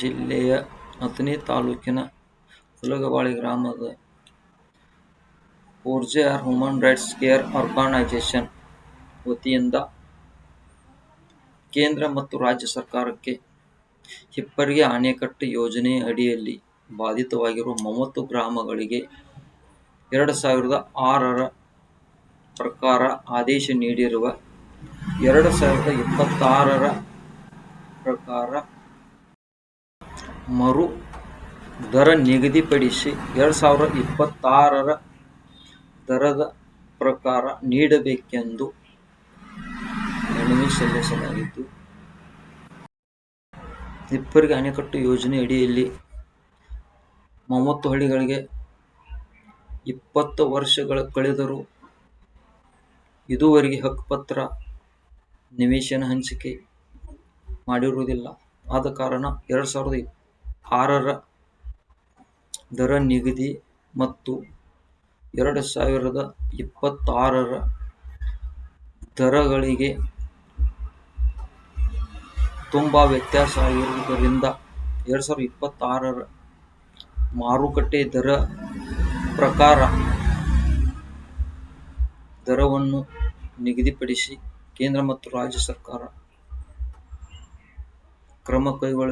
ಜಿಲ್ಲೆಯ ಅಥಣಿ ತಾಲೂಕಿನ ಹುಲಗವಾಳಿ ಗ್ರಾಮದ ಫೋರ್ಜೆಆರ್ ಹ್ಯೂಮನ್ ರೈಟ್ಸ್ ಕೇರ್ ಆರ್ಗನೈಸೇಷನ್ ವತಿಯಿಂದ ಕೇಂದ್ರ ಮತ್ತು ರಾಜ್ಯ ಸರ್ಕಾರಕ್ಕೆ ಹಿಪ್ಪರಗಿ ಅಣೆಕಟ್ಟು ಯೋಜನೆ ಅಡಿಯಲ್ಲಿ ಬಾಧಿತವಾಗಿರುವ 30 ಗ್ರಾಮಗಳಿಗೆ 2006ರ ಪ್ರಕಾರ ಆದೇಶ ನೀಡಿರುವ 2026ರ ಪ್ರಕಾರ ಮರು ದರ ನಿಗದಿಪಡಿಸಿ 2026ರ ದರದ ಪ್ರಕಾರ ನೀಡಬೇಕೆಂದು ಮನವಿ ಸಲ್ಲಿಸಲಾಗಿದ್ದು, ಹಿಪ್ಪರಗಿ ಅಣೆಕಟ್ಟು ಯೋಜನೆ ಅಡಿಯಲ್ಲಿ 30 ಹಳ್ಳಿಗಳಿಗೆ 20 ವರ್ಷಗಳ ಕಳೆದರೂ ಇದುವರೆಗೆ ಹಕ್ಕುಪತ್ರ ನಿವೇಶನ ಹಂಚಿಕೆ ಮಾಡಿರುವುದಿಲ್ಲ. ಆದ ಕಾರಣ 2006ರ ದರ ನಿಗದಿ ಮತ್ತು 2026ರ ದರಗಳಿಗೆ ತುಂಬಾ ವ್ಯತ್ಯಾಸ ಆಗಿರುವುದರಿಂದ 2026ರ ಮಾರುಕಟ್ಟೆ ದರ ಪ್ರಕಾರ ದರವನ್ನು ನಿಗದಿಪಡಿಸಿ ಕೇಂದ್ರ ಮತ್ತು ರಾಜ್ಯ ಸರ್ಕಾರ ಕ್ರಮ ಕೈಗೊಳ್ಳಬೇಕು.